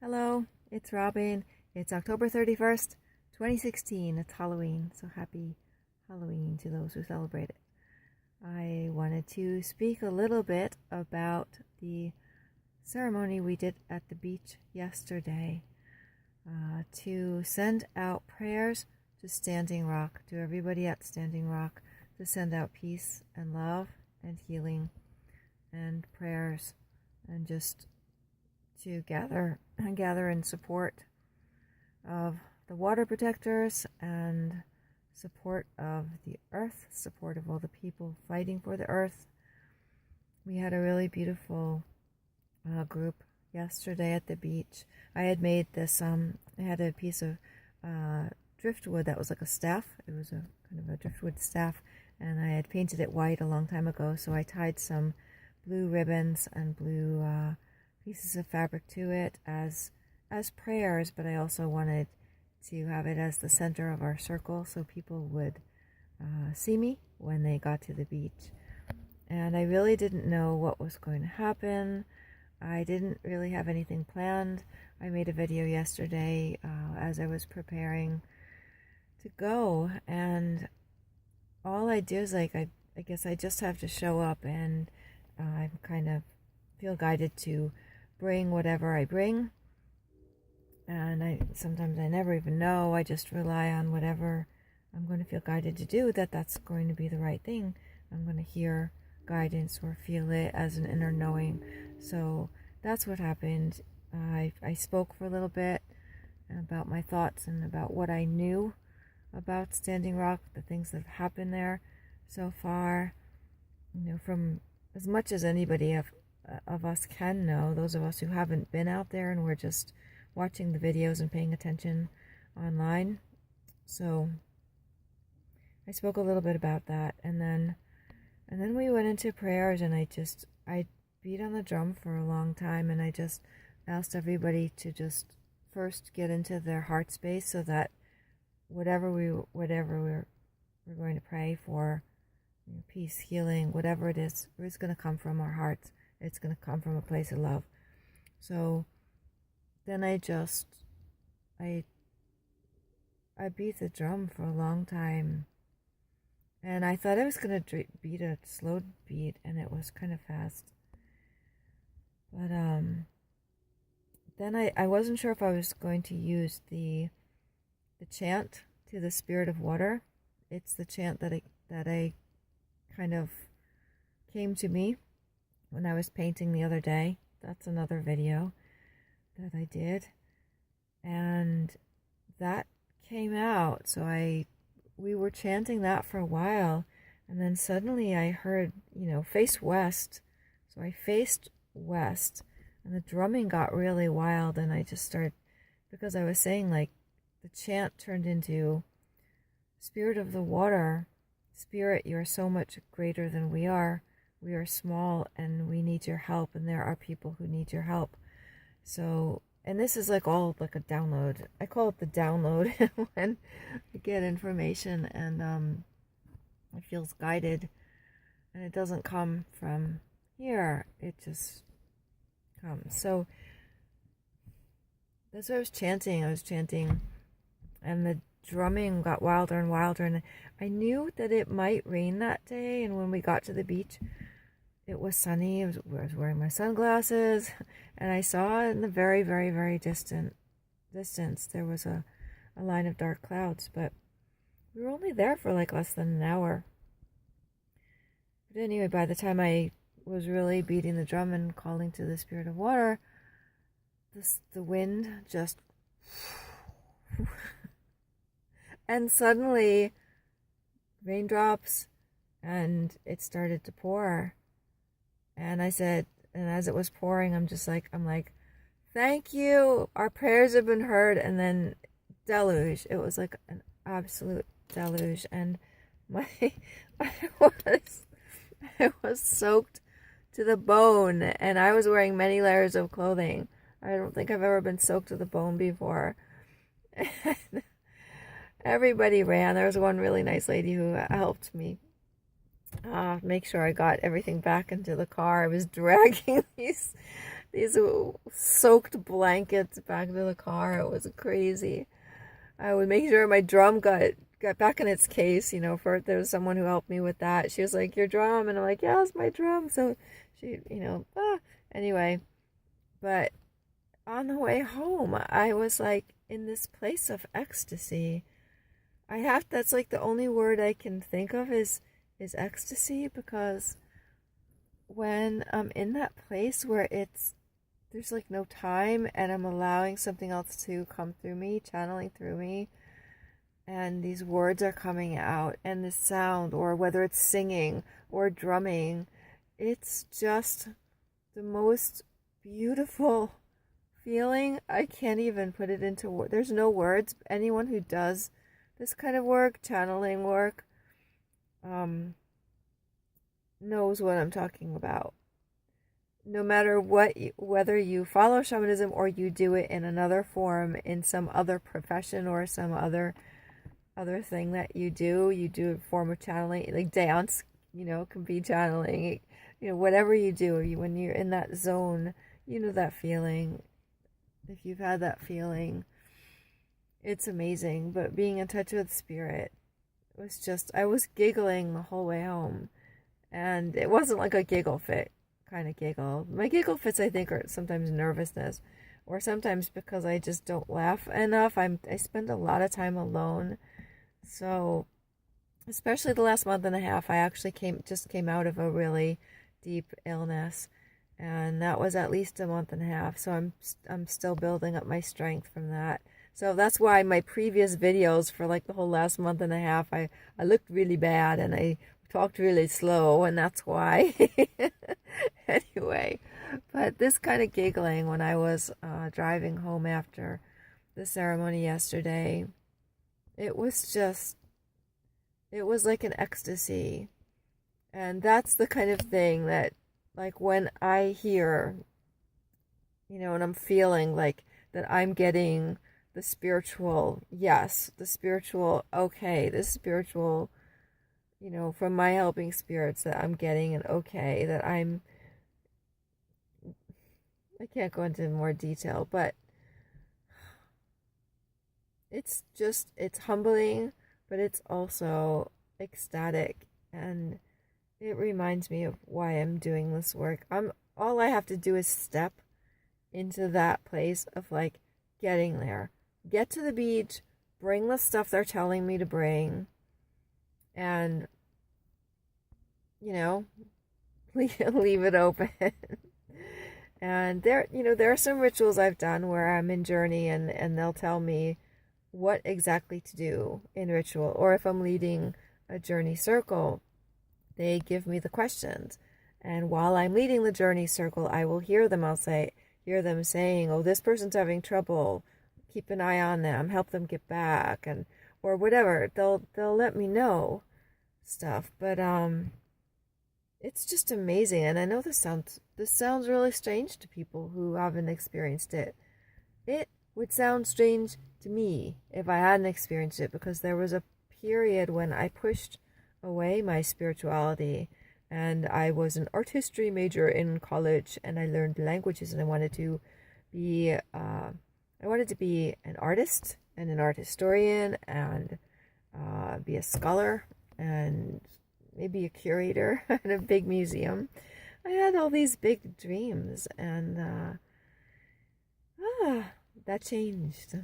Hello, it's Robin. It's October 31st, 2016. It's Halloween, so happy Halloween to those who celebrate it. I wanted to speak a little bit about the ceremony we did at the beach yesterday to send out prayers to Standing Rock, to everybody at Standing Rock, to send out peace and love and healing and prayers and just to gather in support of the water protectors and support of the earth, support of all the people fighting for the earth. We had a really beautiful group yesterday at the beach. I had made this, I had a piece of driftwood that was like a staff. It was a kind of a driftwood staff, and I had painted it white a long time ago, so I tied some blue ribbons and blue pieces of fabric to it as prayers, but I also wanted to have it as the center of our circle so people would see me when they got to the beach. And I really didn't know what was going to happen. I didn't really have anything planned. I made a video yesterday as I was preparing to go, and all I do is I guess I just have to show up, and I kind of feel guided to bring whatever I bring, and sometimes I never even know. I just rely on whatever I'm going to feel guided to do, that's going to be the right thing. I'm going to hear guidance or feel it as an inner knowing. So that's what happened. I spoke for a little bit about my thoughts and about what I knew about Standing Rock, the things that have happened there so far, from as much as anybody of us can know, those of us who haven't been out there and we're just watching the videos and paying attention online. So I spoke a little bit about that, and then we went into prayers, and I beat on the drum for a long time, and I just asked everybody to just first get into their heart space, so that whatever we're going to pray for, peace, healing, whatever it is going to come from our hearts. It's going to come from a place of love. So then I beat the drum for a long time, and I thought I was going to beat a slow beat, and it was kind of fast. But then I wasn't sure if I was going to use the chant to the spirit of water. It's the chant that I kind of came to me when I was painting the other day. That's another video that I did, and that came out. So we were chanting that for a while, and then suddenly I heard, face west. So I faced west, and the drumming got really wild, and I just started, because I was saying, like, the chant turned into, Spirit of the water, Spirit, you are so much greater than we are. We are small, and we need your help, and there are people who need your help. So, and this is all like a download. I call it the download when I get information, and it feels guided, and it doesn't come from here. It just comes. So that's what I was chanting. And the drumming got wilder and wilder, and I knew that it might rain that day. And when we got to the beach, it was sunny. I was wearing my sunglasses, and I saw in the very, very, very distance there was a line of dark clouds, but we were only there for less than an hour. But anyway, by the time I was really beating the drum and calling to the spirit of water, the wind just and suddenly raindrops, and it started to pour. And I said, and as it was pouring, I'm like, thank you, our prayers have been heard. And then deluge. It was like an absolute deluge, and I was soaked to the bone, and I was wearing many layers of clothing. I don't think I've ever been soaked to the bone before. Everybody ran. There was one really nice lady who helped me make sure I got everything back into the car. I was dragging these these soaked blankets back to the car. It was crazy. I would make sure my drum got back in its case, you know, for there was someone who helped me with that. She was like, "Your drum," and I'm like, "Yeah, it's my drum." So she, anyway, but on the way home, I was like in this place of ecstasy. That's like the only word I can think of is ecstasy, because when I'm in that place where there's like no time and I'm allowing something else to come through me, channeling through me, and these words are coming out, and the sound, or whether it's singing or drumming, it's just the most beautiful feeling. I can't even put it into words. There's no words. Anyone who does this kind of work, channeling work, knows what I'm talking about. No matter whether you follow shamanism or you do it in another form, in some other profession or some other thing that you do a form of channeling, like dance, can be channeling, whatever you do, when you're in that zone, that feeling. If you've had that feeling, it's amazing. But being in touch with spirit was just, I was giggling the whole way home. And it wasn't like a giggle fit kind of giggle. My giggle fits, I think, are sometimes nervousness, or sometimes because I just don't laugh enough. I spend a lot of time alone. So, especially the last month and a half, I actually came out of a really deep illness. And that was at least a month and a half. So I'm still building up my strength from that. So that's why my previous videos for like the whole last month and a half, I looked really bad and I talked really slow, and that's why. Anyway, but this kind of giggling when I was driving home after the ceremony yesterday, it was like an ecstasy. And that's the kind of thing that, like, when I hear, and I'm feeling like that I'm getting the spiritual, yes, the spiritual, okay, the spiritual, from my helping spirits, that I'm getting an okay, that I can't go into more detail, but it's humbling, but it's also ecstatic, and it reminds me of why I'm doing this work. All I have to do is step into that place of like getting there, get to the beach, bring the stuff they're telling me to bring, and leave it open. And there are some rituals I've done where I'm in journey and they'll tell me what exactly to do in ritual, or if I'm leading a journey circle, they give me the questions, and while I'm leading the journey circle, I will hear them saying, "Oh, this person's having trouble, keep an eye on them, help them get back," and or whatever. They'll let me know stuff. But it's just amazing. And I know this sounds really strange to people who haven't experienced it. It would sound strange to me if I hadn't experienced it, because there was a period when I pushed away my spirituality, and I was an art history major in college, and I learned languages, and I wanted to be an artist and an art historian, and be a scholar, and maybe a curator at a big museum. I had all these big dreams, and that changed.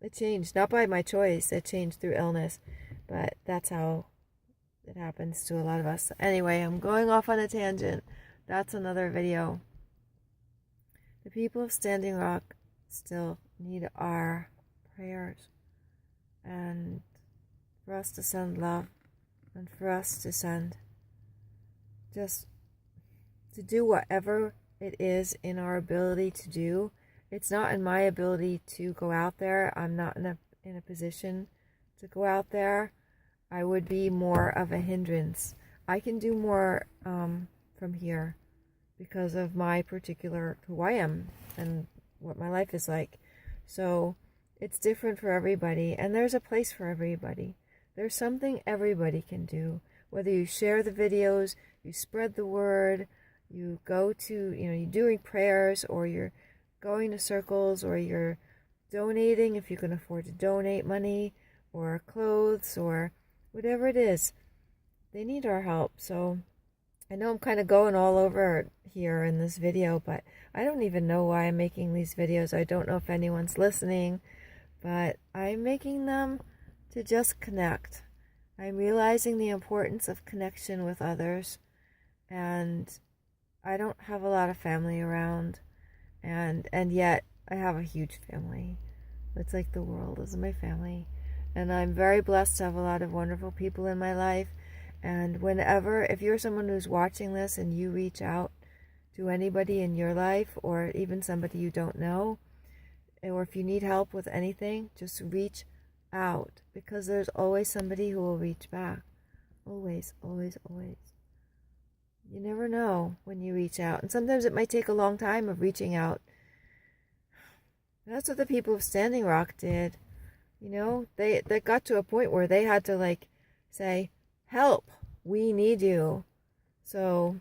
It changed, not by my choice. It changed through illness, but that's how it happens to a lot of us. Anyway, I'm going off on a tangent. That's another video. The people of Standing Rock still need our prayers, and for us to send love, and for us to do whatever it is in our ability to do. It's not in my ability to go out there. I'm not in a position to go out there. I would be more of a hindrance. I can do more from here because of my particular, who I am and what my life is like. So it's different for everybody, and there's a place for everybody. There's something everybody can do. Whether you share the videos, you spread the word, you go to, you're doing prayers, or you're going to circles, or you're donating if you can afford to donate money or clothes or whatever it is. They need our help. So I know I'm kind of going all over here in this video, but I don't even know why I'm making these videos. I don't know if anyone's listening, but I'm making them to just connect. I'm realizing the importance of connection with others, and I don't have a lot of family around, and yet I have a huge family. It's like the world is my family, and I'm very blessed to have a lot of wonderful people in my life. And whenever, if you're someone who's watching this and you reach out to anybody in your life, or even somebody you don't know, or if you need help with anything, just reach out, because there's always somebody who will reach back. Always, always, always. You never know when you reach out, and sometimes it might take a long time of reaching out. That's what the people of Standing Rock did. They got to a point where they had to say, help, we need you. So,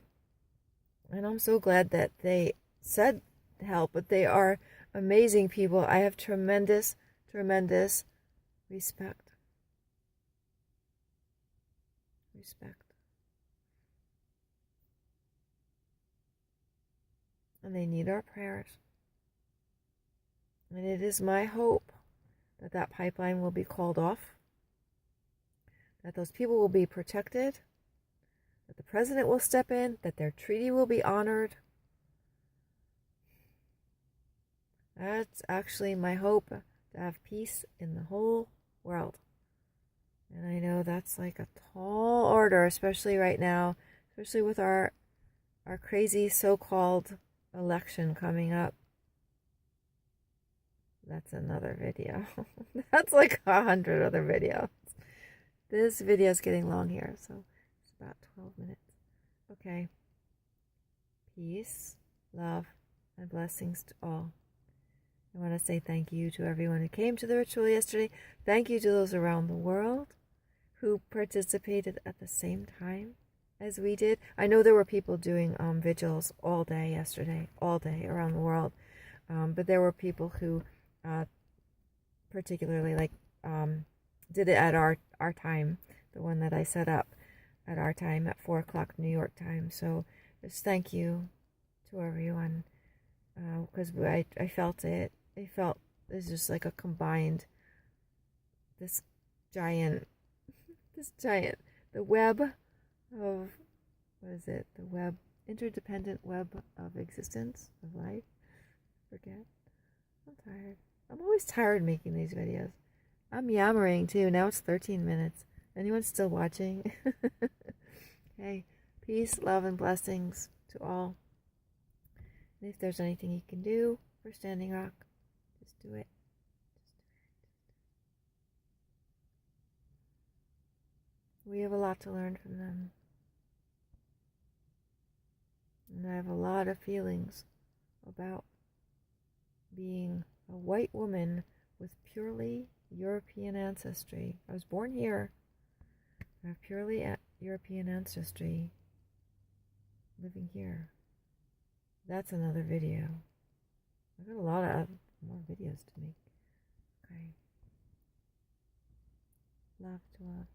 and I'm so glad that they said help, but they are amazing people. I have tremendous, tremendous respect. And they need our prayers. And it is my hope that that pipeline will be called off, that those people will be protected, that the president will step in, that their treaty will be honored. That's actually my hope, to have peace in the whole world. And I know that's like a tall order, especially right now, especially with our crazy so-called election coming up. That's another video. That's like 100 other videos. This video is getting long here, so it's about 12 minutes. Okay. Peace, love, and blessings to all. I want to say thank you to everyone who came to the ritual yesterday. Thank you to those around the world who participated at the same time as we did. I know there were people doing vigils all day yesterday, all day around the world. But there were people who particularly did it at our time, the one that I set up at our time at 4 o'clock New York time. So just thank you to everyone, because I felt it. I felt it's just like a combined, this giant, the web of, what is it? The web, interdependent web of existence, of life. Forget. I'm tired. I'm always tired making these videos. I'm yammering too. Now it's 13 minutes. Anyone still watching? Okay. Peace, love, and blessings to all. And if there's anything you can do for Standing Rock, just do it. We have a lot to learn from them. And I have a lot of feelings about being a white woman with purely European ancestry. I was born here. I have purely European ancestry living here. That's another video. I've got a lot of more videos to make. Okay. Love to love.